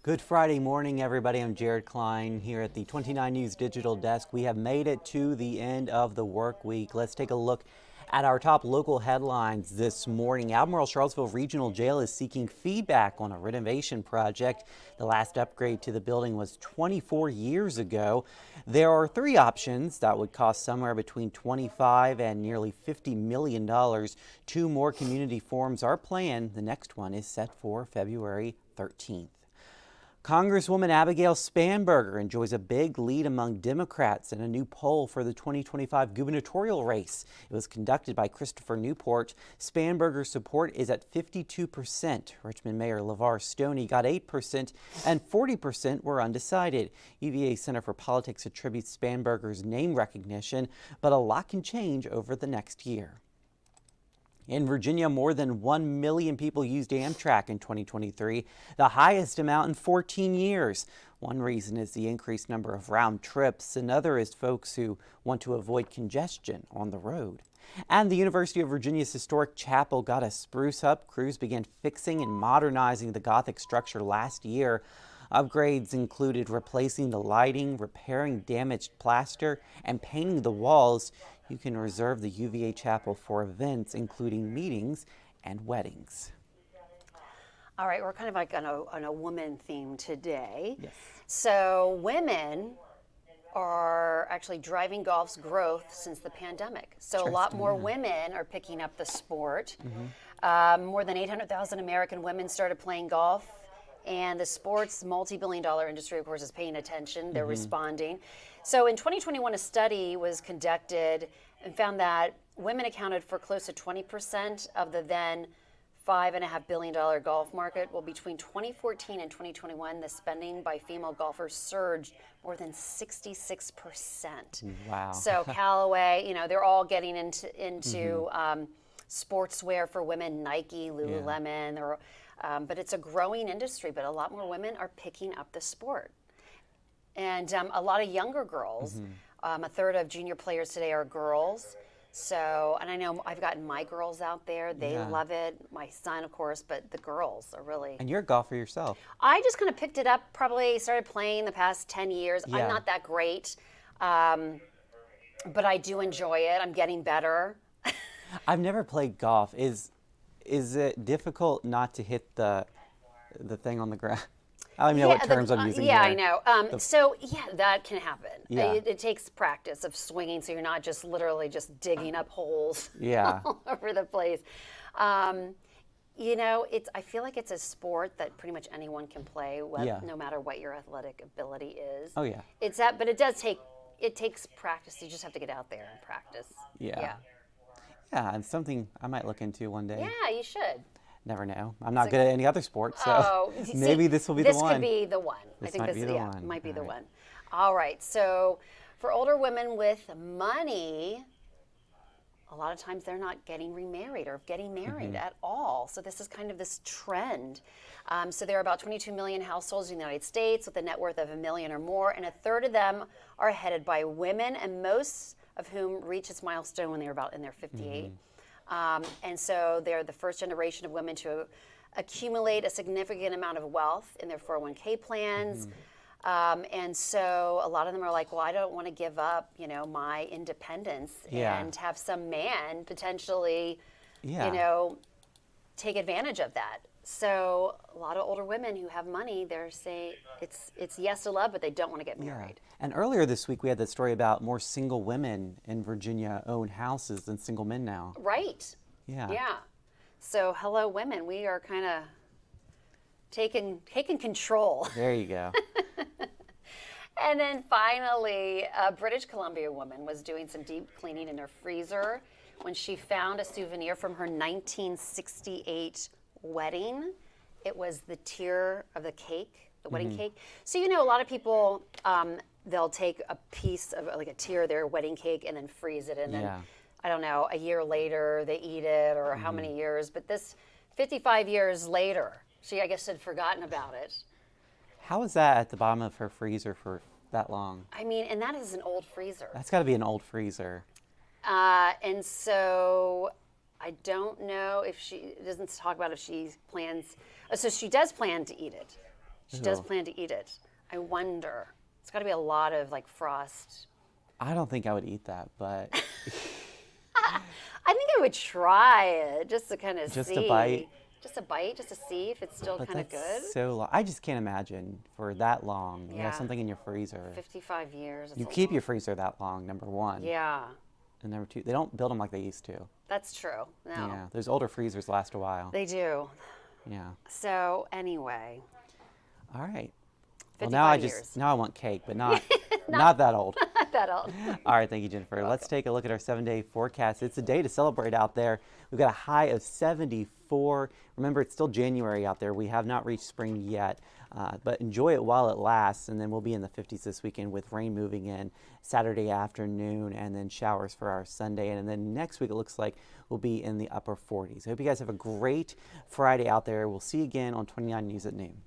Good Friday morning, everybody. I'm Jared Klein here at the 29 News Digital Desk. We have made it to the end of the work week. Let's take a look at our top local headlines this morning. Albemarle Charlottesville Regional Jail is seeking feedback on a renovation project. The last upgrade to the building was 24 years ago. There are three options that would cost somewhere between $25 and nearly $50 million. Two more community forums are planned. The next one is set for February 13th. Congresswoman Abigail Spanberger enjoys a big lead among Democrats in a new poll for the 2025 gubernatorial race. It was conducted by Christopher Newport. Spanberger's support is at 52%. Richmond Mayor LeVar Stoney got 8% and 40% were undecided. UVA Center for Politics attributes Spanberger's name recognition, but a lot can change over the next year. In Virginia, more than 1 million people used Amtrak in 2023, the highest amount in 14 years. One reason is the increased number of round trips. Another is folks who want to avoid congestion on the road. And the University of Virginia's historic chapel got a spruce up. Crews began fixing and modernizing the Gothic structure last year. Upgrades included replacing the lighting, repairing damaged plaster, and painting the walls. You can reserve the UVA chapel for events, including meetings and weddings. All right, we're kind of like on a woman theme today. Yes. So women are actually driving golf's growth since the pandemic. So a lot more women are picking up the sport. More than 800,000 American women started playing golf. And the sports multi-billion-dollar industry, of course, is paying attention. They're responding. So in 2021, a study was conducted and found that women accounted for close to 20% of the then $5.5 billion golf market. Well, between 2014 and 2021, the spending by female golfers surged more than 66%. Wow. So Callaway, they're all getting into sportswear for women, Nike, Lululemon. But it's a growing industry, but a lot more women are picking up the sport. And a lot of younger girls, a third of junior players today are girls. So, and I know I've gotten my girls out there. They love it. My son, of course, but the girls are really. And you're a golfer yourself. I just kind of picked it up, probably started playing the past 10 years. I'm not that great, but I do enjoy it. I'm getting better. I've never played golf. Is it difficult not to hit the thing on the ground? I don't even know what terms I'm using here. I know. So that can happen. It takes practice of swinging, so you're not just literally just digging up holes all over the place. I feel like it's a sport that pretty much anyone can play, no matter what your athletic ability is. Oh yeah. But it takes practice. You just have to get out there and practice. Yeah, and something I might look into one day. Yeah, you should. Never know. I'm not good at any other sport, so maybe this will be the one. This could be the one. This I think might be the one. Might be the one. All right. So for older women with money, a lot of times they're not getting remarried or getting married at all. So this is kind of this trend. So there are about 22 million households in the United States with a net worth of $1 million or more, and a third of them are headed by women, and most of whom reach this milestone when they're about in their 58. And so they're the first generation of women to accumulate a significant amount of wealth in their 401k plans. And so a lot of them are like, well, I don't want to give up, my independence and have some man potentially, take advantage of that. So a lot of older women who have money, they're saying it's yes to love, but they don't want to get married. And earlier this week, we had the story about more single women in Virginia own houses than single men now. Right. Yeah. So hello, women. We are kind of taking control. There you go. And then finally, a British Columbia woman was doing some deep cleaning in her freezer when she found a souvenir from her 1968 wedding. It was the tier of the cake, the wedding cake. So a lot of people, they'll take a piece of like a tier of their wedding cake and then freeze it, and then I don't know, a year later they eat it, or how many years. But this 55 years later, she I guess had forgotten about it. How is that at the bottom of her freezer for that long? I mean, and that is an old freezer. That's got to be an old freezer. And so I don't know if she doesn't talk about if she plans. So she does plan to eat it. She does Ew. plan to eat it. I wonder. It's got to be a lot of like frost. I don't think I would eat that, but I think I would try it just to kind of see. just a bite. Just a bite, just to see if it's still But kind of that's good. so long. I just can't imagine for that long. You Yeah. have something in your freezer. 55 years. It's You a keep long- your freezer that long, number one. Yeah, And number two, they don't build them like they used to. that's true. No, Yeah, those older freezers last a while. they do. Yeah. So anyway, All right. 55 Now I years. now I want cake, but not not that old. Not that old. All right, thank you, Jennifer. Let's take a look at our 7-day forecast. It's a day to celebrate out there. We've got a high of 74. Remember, it's still January out there. We have not reached spring yet, but enjoy it while it lasts. And then we'll be in the 50s this weekend with rain moving in Saturday afternoon and then showers for our Sunday. And then next week, it looks like we'll be in the upper 40s. I hope you guys have a great Friday out there. We'll see you again on 29 News at noon.